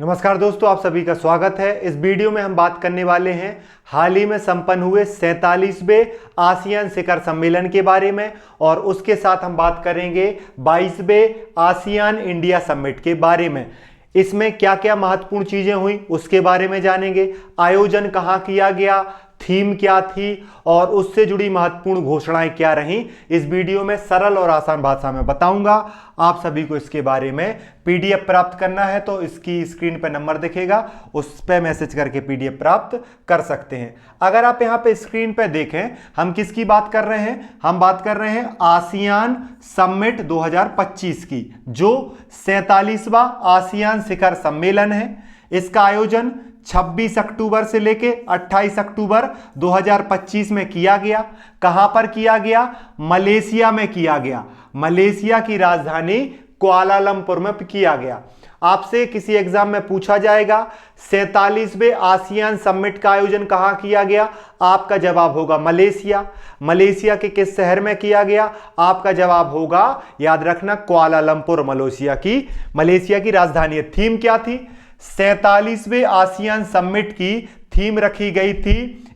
नमस्कार दोस्तों, आप सभी का स्वागत है। इस वीडियो में हम बात करने वाले हैं हाल ही में संपन्न हुए 47वें आसियान शिखर सम्मेलन के बारे में और उसके साथ हम बात करेंगे 22वें आसियान इंडिया समिट के बारे में। इसमें क्या क्या महत्वपूर्ण चीजें हुई उसके बारे में जानेंगे। आयोजन कहाँ किया गया, थीम क्या थी और उससे जुड़ी महत्वपूर्ण घोषणाएं क्या रहीं, इस वीडियो में सरल और आसान भाषा में बताऊंगा। आप सभी को इसके बारे में पीडीएफ प्राप्त करना है तो इसकी स्क्रीन पर नंबर दिखेगा, उस पर मैसेज करके पीडीएफ प्राप्त कर सकते हैं। अगर आप यहां पे स्क्रीन पर देखें, हम किसकी बात कर रहे हैं? हम बात कर रहे हैं आसियान समिट 2025 की, जो 47वां आसियान शिखर सम्मेलन है। इसका आयोजन 26 अक्टूबर से लेके 28 अक्टूबर 2025 में किया गया। कहां पर किया गया? मलेशिया में किया गया। मलेशिया की राजधानी कुआलालंपुर में किया गया। आपसे किसी एग्जाम में पूछा जाएगा 47वें आसियान समिट का आयोजन कहां किया गया? आपका जवाब होगा मलेशिया। मलेशिया के किस शहर में किया गया? आपका जवाब होगा, याद रखना, कुआलालंपुर मलेशिया की राजधानी है। थीम क्या थी? 47वें आसियान समिट की थीम रखी गई थी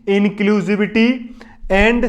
इंक्लूसिविटी एंड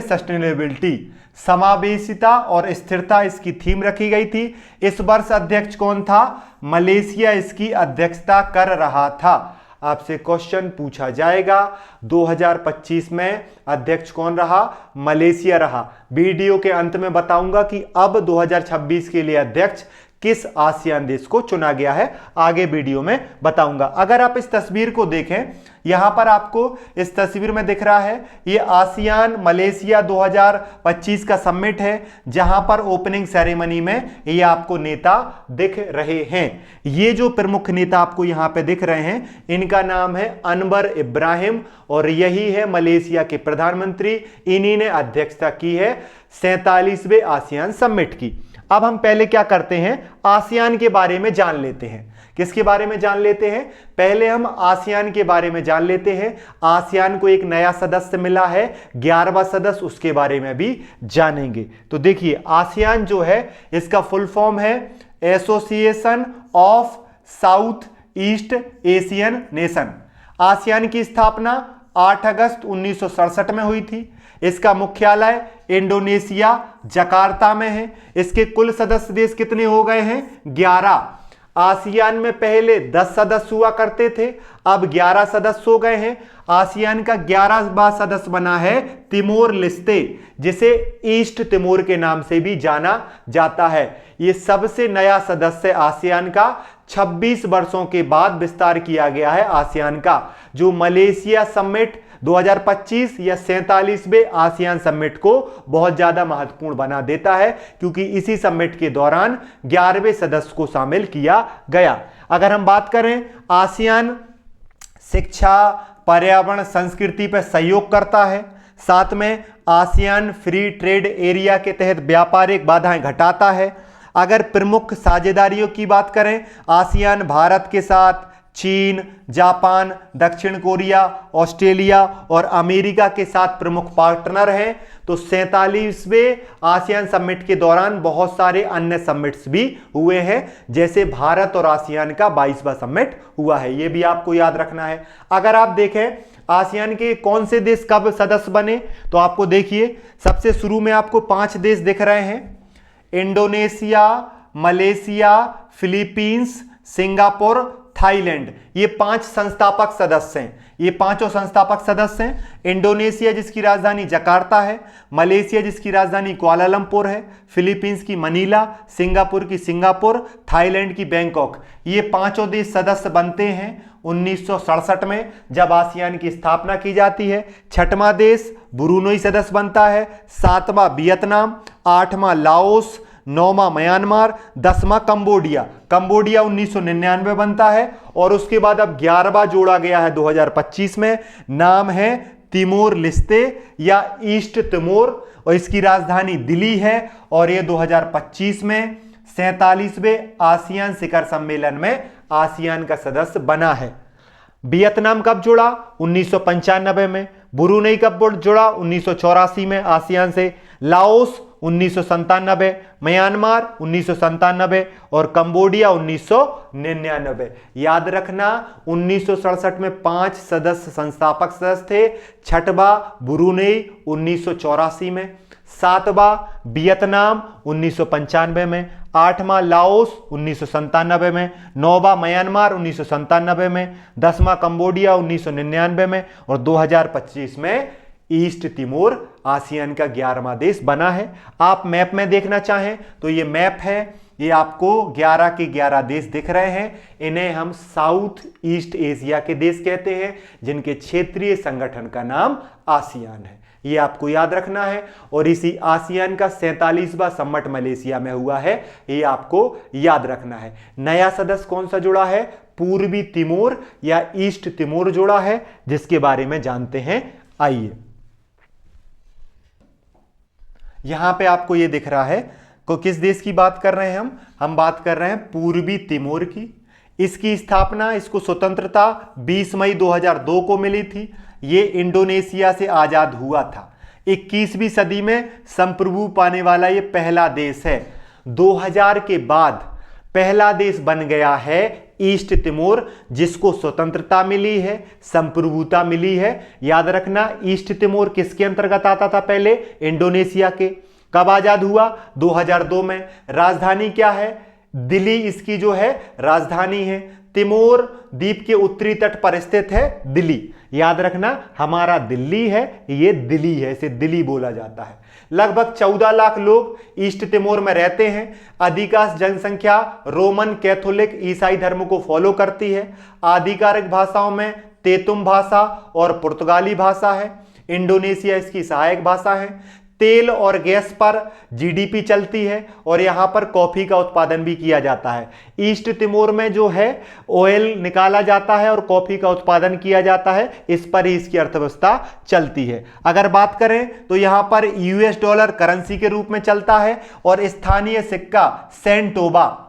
सस्टेनेबिलिटी, समावेशिता और स्थिरता इसकी थीम रखी गई थी। इस वर्ष अध्यक्ष कौन था? मलेशिया इसकी अध्यक्षता कर रहा था। आपसे क्वेश्चन पूछा जाएगा 2025 में अध्यक्ष कौन रहा? मलेशिया रहा। वीडियो के अंत में बताऊंगा कि अब 2026 के लिए अध्यक्ष किस आसियान देश को चुना गया है, आगे वीडियो में बताऊंगा। अगर आप इस तस्वीर को देखें, यहां पर आपको इस तस्वीर में दिख रहा है, ये आसियान मलेशिया 2025 का समिट है, जहां पर ओपनिंग सेरेमनी में ये आपको नेता दिख रहे हैं। ये जो प्रमुख नेता आपको यहां पे दिख रहे हैं, इनका नाम है अनवर इब्राहिम और यही है मलेशिया के प्रधानमंत्री। इन्हीं ने अध्यक्षता की है 47वें आसियान समिट की। अब हम पहले क्या करते हैं, आसियान के बारे में जान लेते हैं। किसके बारे में जान लेते हैं? पहले हम आसियान के बारे में जान लेते हैं। आसियान को एक नया सदस्य मिला है, 11वां सदस्य, उसके बारे में भी जानेंगे। तो देखिए, आसियान जो है इसका फुल फॉर्म है association of south east Asian nation. ASEAN की स्थापना 8 अगस्त 1967 में हुई थी। इसका मुख्यालय इंडोनेशिया जकार्ता में है। इसके कुल सदस्य देश कितने हो गए हैं? 11। आसियान में पहले 10 सदस्य हुआ करते थे, अब 11 सदस्य हो गए हैं। आसियान का 11वां सदस्य बना है तिमोर लेस्ते, जिसे ईस्ट तिमोर के नाम से भी जाना जाता है। यह सबसे नया सदस्य आसियान का 26 वर्षों के बाद विस्तार किया गया है आसियान का, जो मलेशिया समिट 2025 या 47वें आसियान समिट को बहुत ज्यादा महत्वपूर्ण बना देता है, क्योंकि इसी समिट के दौरान 11वें सदस्य को शामिल किया गया। अगर हम बात करें, आसियान शिक्षा, पर्यावरण, संस्कृति पर सहयोग करता है। साथ में आसियान फ्री ट्रेड एरिया के तहत व्यापारिक बाधाएं घटाता है। अगर प्रमुख साझेदारियों की बात करें, आसियान भारत के साथ चीन, जापान, दक्षिण कोरिया, ऑस्ट्रेलिया और अमेरिका के साथ प्रमुख पार्टनर हैं। तो 47वें आसियान समिट के दौरान बहुत सारे अन्य समिट्स भी हुए हैं, जैसे भारत और आसियान का 22वां समिट हुआ है। यह भी आपको याद रखना है। अगर आप देखें आसियान के कौन से देश कब सदस्य बने, तो आपको देखिए सबसे शुरू में आपको 5 देश दिख रहे हैं, Indonesia, Malaysia, Philippines, Singapore, Thailand. ये 5 संस्थापक सदस्य हैं। ये पांचों संस्थापक सदस्य हैं। इंडोनेशिया जिसकी राजधानी जकार्ता है, मलेशिया जिसकी राजधानी कुआलालंपुर है, फिलीपींस की मनीला, सिंगापुर की सिंगापुर, थाईलैंड की बैंकॉक। ये पांचों देश सदस्य बनते हैं 1967 में, जब आसियान की स्थापना की जाती है। 6वां देश ब्रुनई सदस्य बनता है, 7वां वियतनाम, 8वां लाओस, 9वां म्यांमार, 10वां कंबोडिया। कंबोडिया 1999 बनता है और उसके बाद अब 11वां जोड़ा गया है 2025 में। नाम है तिमोर लेस्ते या ईस्ट तिमोर और इसकी राजधानी दिल्ली है और यह 2025 में 47वें आसियान शिखर सम्मेलन में आसियान का सदस्य बना है। वियतनाम कब जुड़ा? 1995 में। ब्रुनई कब जुड़ा? 1984 में आसियान से। लाओस 1997, म्यांमार 1997 और कंबोडिया 1999। याद रखना 1967 में 5 सदस्य संस्थापक सदस्य थे। छठवां ब्रुनेई 1984 में, 7वां वियतनाम 1995 में, 8वां लाओस 1997 में, 9वां म्यांमार 1997 में, 10वां कंबोडिया 1999 में और 2025 में ईस्ट तिमोर आसियान का 11वां देश बना है। आप मैप में देखना चाहें तो ये मैप है, ये आपको 11 के 11 देश दिख रहे हैं। इन्हें हम साउथ ईस्ट एशिया के देश कहते हैं, जिनके क्षेत्रीय संगठन का नाम आसियान है। ये आपको याद रखना है। और इसी आसियान का 47वां समिट मलेशिया में हुआ है, ये आपको याद रखना है। नया सदस्य कौन सा जुड़ा है? पूर्वी तिमोर या ईस्ट तिमोर जुड़ा है, जिसके बारे में जानते हैं। आइए, यहां पे आपको ये दिख रहा है को किस देश की बात कर रहे हैं हम बात कर रहे हैं पूर्वी तिमोर की। इसकी स्थापना, इसको स्वतंत्रता 20 मई 2002 को मिली थी। ये इंडोनेशिया से आजाद हुआ था। 21वीं सदी में संप्रभु पाने वाला ये पहला देश है। 2000 के बाद पहला देश बन गया है ईस्ट तिमोर, जिसको स्वतंत्रता मिली है, संप्रभुता मिली है। याद रखना, ईस्ट तिमोर किसके अंतर्गत आता था? पहले इंडोनेशिया के। कब आजाद हुआ? 2002 में। राजधानी क्या है? दिल्ली इसकी जो है राजधानी है। तिमोर द्वीप के उत्तरी तट पर स्थित है दिल्ली। याद रखना, हमारा दिल्ली है, ये दिल्ली है, इसे दिल्ली बोला जाता है। लगभग 14 लाख लोग ईस्ट तिमोर में रहते हैं। अधिकांश जनसंख्या रोमन कैथोलिक ईसाई धर्म को फॉलो करती है। आधिकारिक भाषाओं में तेतुम भाषा और पुर्तगाली भाषा है। इंडोनेशिया इसकी सहायक भाषा है। तेल और गैस पर जीडीपी चलती है और यहां पर कॉफी का उत्पादन भी किया जाता है। ईस्ट तिमोर में जो है ऑयल निकाला जाता है और कॉफी का उत्पादन किया जाता है, इस पर ही इसकी अर्थव्यवस्था चलती है। अगर बात करें तो यहां पर यूएस डॉलर करेंसी के रूप में चलता है और स्थानीय सिक्का सेंटोबा,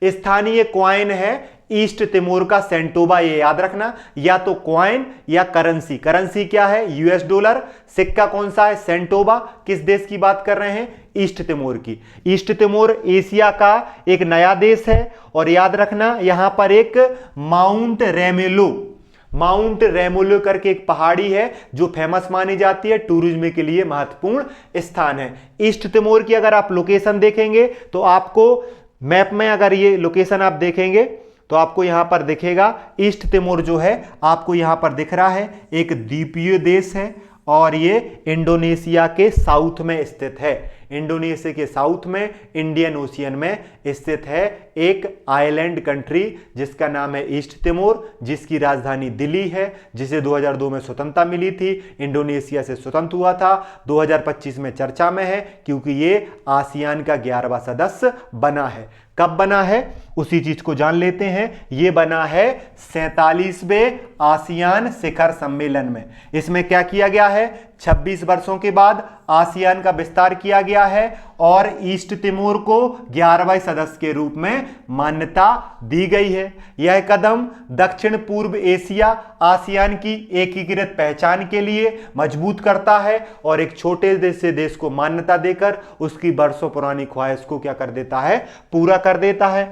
स्थानीय क्वाइन है ईस्ट तिमोर का सेंटोबा। ये याद रखना, या तो क्वाइन या करेंसी। करेंसी क्या है? US dollar. सिक्का कौन सा है? सेंटोबा। किस देश की बात कर रहे हैं? ईस्ट तिमोर की। ईस्ट तिमोर एशिया का एक नया देश है। और याद रखना, यहां पर एक माउंट रेमुलो करके एक पहाड़ी है जो फेमस मानी जाती है, टूरिज्म के लिए महत्वपूर्ण स्थान है। ईस्ट तिमोर की अगर आप लोकेशन देखेंगे तो आपको मैप में, अगर ये लोकेशन आप देखेंगे तो आपको यहां पर दिखेगा ईस्ट तिमोर जो है आपको यहां पर दिख रहा है, एक द्वीपीय देश है और ये इंडोनेशिया के साउथ में स्थित है। इंडोनेशिया के साउथ में इंडियन ओशियन में स्थित है एक आइलैंड कंट्री जिसका नाम है ईस्ट तिमोर, जिसकी राजधानी दिल्ली है, जिसे 2002 में स्वतंत्रता मिली थी। इंडोनेशिया से स्वतंत्र हुआ था। 2025 में चर्चा में है क्योंकि ये आसियान का 11वां सदस्य बना है। कब बना है उसी चीज को जान लेते हैं। यह बना है 47वें आसियान शिखर सम्मेलन में। इसमें क्या किया गया है? 26 वर्षों के बाद आसियान का विस्तार किया गया है और ईस्ट तिमोर को 11वें सदस्य के रूप में मान्यता दी गई है। यह कदम दक्षिण पूर्व एशिया आसियान की एकीकृत पहचान के लिए मजबूत करता है और एक छोटे देश से देश को मान्यता देकर उसकी बरसों पुरानी ख्वाहिश को क्या कर देता है? पूरा कर देता है।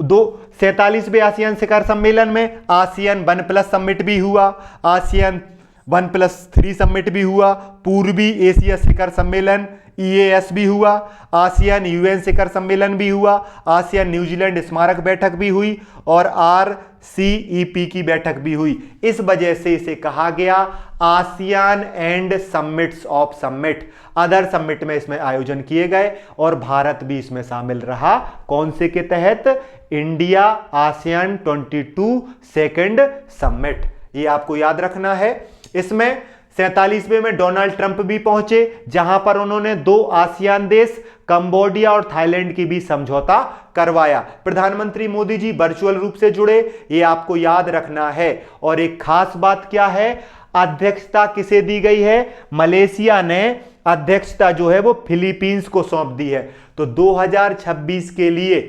47वें आसियान शिखर सम्मेलन में आसियान 1+ समिट भी हुआ, आसियान 1+3 समिट भी हुआ, पूर्वी एशिया शिखर सम्मेलन EAS भी हुआ, आसियान UN शिखर सम्मेलन भी हुआ, आसियान न्यूजीलैंड स्मारक बैठक भी हुई और RCEP की बैठक भी हुई। इस वजह से इसे कहा गया ASEAN and summits of summit. Other summit में इसमें आयोजन किए गए और भारत भी इसमें शामिल रहा। कौन से के तहत? India ASEAN 22 second summit. ये आपको याद रखना है। इसमें 47वें में डोनाल्ड ट्रंप भी पहुंचे, जहां पर उन्होंने 2 आसियान देश कंबोडिया और थाईलैंड की भी समझौता करवाया। प्रधानमंत्री मोदी जी वर्चुअल रूप से जुड़े, ये आपको याद रखना है। और एक खास बात क्या है? अध्यक्षता किसे दी गई है? मलेशिया ने अध्यक्षता जो है वो फिलीपींस को सौंप दी है। तो 2026 के लिए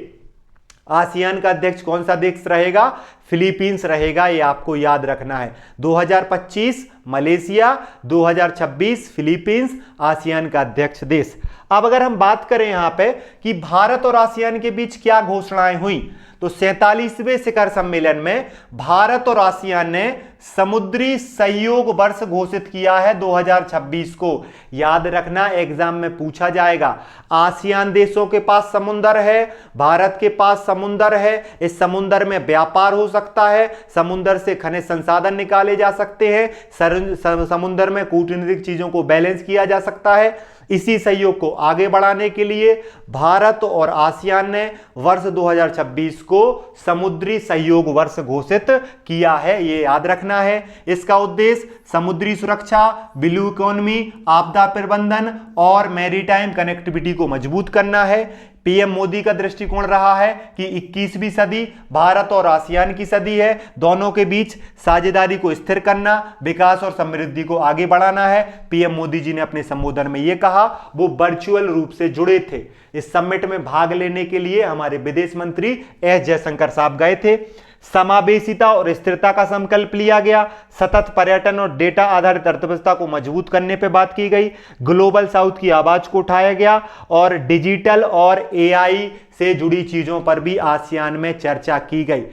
आसियान का अध्यक्ष कौन सा देश रहेगा? फिलीपींस रहेगा, ये आपको याद रखना है। 2025 मलेशिया, 2026 फिलीपींस आसियान का अध्यक्ष देश। अब अगर हम बात करें यहां पे कि भारत और आसियान के बीच क्या घोषणाएं हुई, तो 47वें शिखर सम्मेलन में भारत और आसियान ने समुद्री सहयोग वर्ष घोषित किया है 2026 को। याद रखना, एग्जाम में पूछा जाएगा। आसियान देशों के पास समुद्र है, भारत के पास समुद्र है, इस समुद्र में व्यापार हो सकता है, समुद्र से खनिज संसाधन निकाले जा सकते हैं, समुद्र में कूटनीतिक चीजों को बैलेंस किया जा सकता है। इसी सहयोग को आगे बढ़ाने के लिए भारत और आसियान ने वर्ष 2026 को समुद्री सहयोग वर्ष घोषित किया है, ये याद रखना है। इसका उद्देश्य समुद्री सुरक्षा, ब्लू इकोनॉमी, आपदा प्रबंधन और मैरीटाइम कनेक्टिविटी को मजबूत करना है। पीएम मोदी का दृष्टिकोण रहा है कि 21वीं सदी भारत और आसियान की सदी है, दोनों के बीच साझेदारी को स्थिर करना, विकास और समृद्धि को आगे बढ़ाना है। पीएम मोदी जी ने अपने संबोधन में यह कहा, वो वर्चुअल रूप से जुड़े थे। इस समिट में भाग लेने के लिए हमारे विदेश मंत्री एस जयशंकर साहब गए थे। समावेशिता और स्थिरता का संकल्प लिया गया। सतत पर्यटन और डेटा आधारित अर्थव्यवस्था को मजबूत करने पर बात की गई। ग्लोबल साउथ की आवाज को उठाया गया और डिजिटल और एआई से जुड़ी चीजों पर भी आसियान में चर्चा की गई।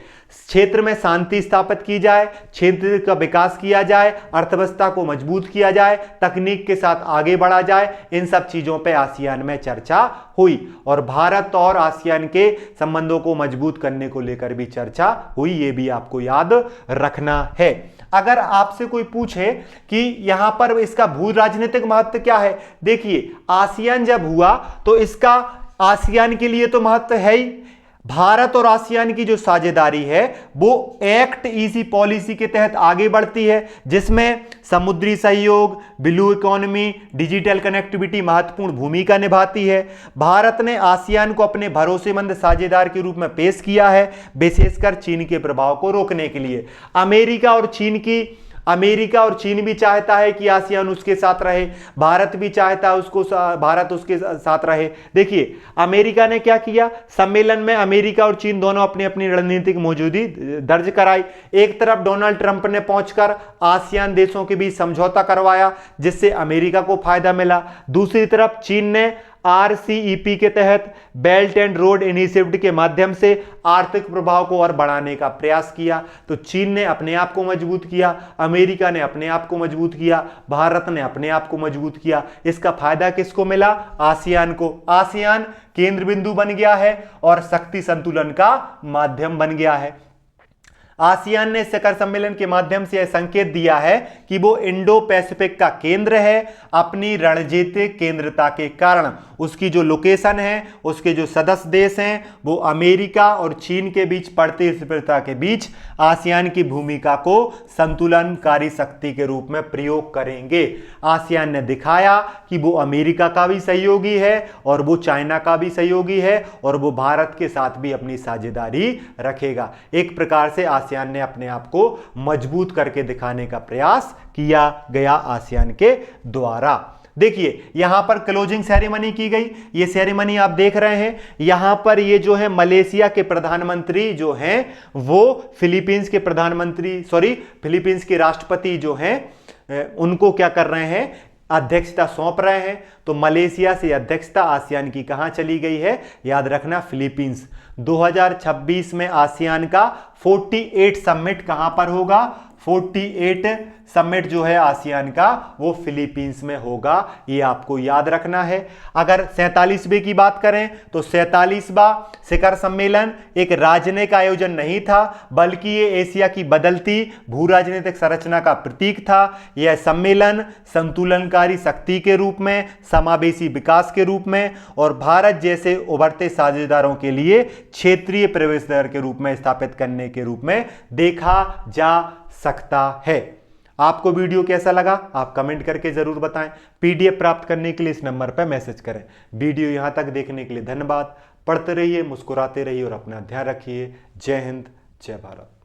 क्षेत्र में शांति स्थापित की जाए, क्षेत्र का विकास किया जाए, अर्थव्यवस्था को मजबूत किया जाए, तकनीक के साथ आगे बढ़ा जाए, इन सब चीजों पे आसियान में चर्चा हुई। और भारत और आसियान के संबंधों को मजबूत करने को लेकर भी चर्चा हुई, ये भी आपको याद रखना है। अगर आपसे कोई पूछे कि यहां पर इसका भू राजनीतिक महत्व क्या है, देखिए आसियान जब हुआ तो इसका आसियान के लिए तो महत्व है ही। भारत और आसियान की जो साझेदारी है वो एक्ट ईजी पॉलिसी के तहत आगे बढ़ती है, जिसमें समुद्री सहयोग, ब्लू इकोनॉमी, डिजिटल कनेक्टिविटी महत्वपूर्ण भूमिका निभाती है। भारत ने आसियान को अपने भरोसेमंद साझेदार के रूप में पेश किया है, विशेषकर चीन के प्रभाव को रोकने के लिए। अमेरिका और चीन भी चाहता है कि आसियान उसके साथ रहे, भारत भी चाहता है भारत उसके साथ रहे। देखिए अमेरिका ने क्या किया, सम्मेलन में अमेरिका और चीन दोनों अपनी अपनी रणनीतिक मौजूदगी दर्ज कराई। एक तरफ डोनाल्ड ट्रंप ने पहुंचकर आसियान देशों के बीच समझौता करवाया, जिससे अमेरिका को फायदा मिला। दूसरी तरफ चीन ने आरसीईपी के तहत बेल्ट एंड रोड इनिशिएटिव के माध्यम से आर्थिक प्रभाव को और बढ़ाने का प्रयास किया। तो चीन ने अपने आप को मजबूत किया, अमेरिका ने अपने आप को मजबूत किया, भारत ने अपने आप को मजबूत किया। इसका फायदा किसको मिला? आसियान को। आसियान केंद्र बिंदु बन गया है और शक्ति संतुलन का माध्यम बन गया है। आसियान ने शिखर सम्मेलन के माध्यम से यह संकेत दिया है कि वो इंडो पैसिफिक का केंद्र है। अपनी रणनीतिक केंद्रता के कारण उसकी जो लोकेशन है, उसके जो सदस्य देश हैं, वो अमेरिका और चीन के बीच प्रतिस्पर्धा के बीच आसियान की भूमिका को संतुलनकारी शक्ति के रूप में प्रयोग करेंगे। आसियान ने दिखाया कि वो अमेरिका का भी सहयोगी है और वो चाइना का भी सहयोगी है और वो भारत के साथ भी अपनी साझेदारी रखेगा। एक प्रकार से आसियान ने अपने आप को मजबूत करके दिखाने का प्रयास किया गया आसियान के द्वारा। देखिए यहां पर क्लोजिंग सेरेमनी की गई। ये सेरेमनी आप देख रहे हैं, यहां पर ये जो है मलेशिया के प्रधानमंत्री जो हैं वो फिलीपींस के राष्ट्रपति जो हैं उनको क्या कर रहे हैं, अध्यक्षता सौंप रहे हैं। तो मलेशिया से अध्यक्षता आसियान की कहां चली गई है? याद रखना, फिलीपींस। 2026 में आसियान का 48 समिट कहां पर होगा? 48 समिट जो है आसियान का वो फिलीपींस में होगा, ये आपको याद रखना है। अगर 47वें की बात करें तो 47वां शिखर सम्मेलन एक राजनयिक आयोजन नहीं था, बल्कि ये एशिया की बदलती भू राजनीतिक संरचना का प्रतीक था। यह सम्मेलन संतुलनकारी शक्ति के रूप में, समावेशी विकास के रूप में और भारत जैसे उभरते साझेदारों के लिए क्षेत्रीय प्रवेश द्वार के रूप में स्थापित करने के रूप में देखा जा सकता है। आपको वीडियो कैसा लगा आप कमेंट करके जरूर बताएं। पीडीएफ प्राप्त करने के लिए इस नंबर पर मैसेज करें। वीडियो यहां तक देखने के लिए धन्यवाद। पढ़ते रहिए, मुस्कुराते रहिए और अपना ध्यान रखिए। जय हिंद, जय भारत।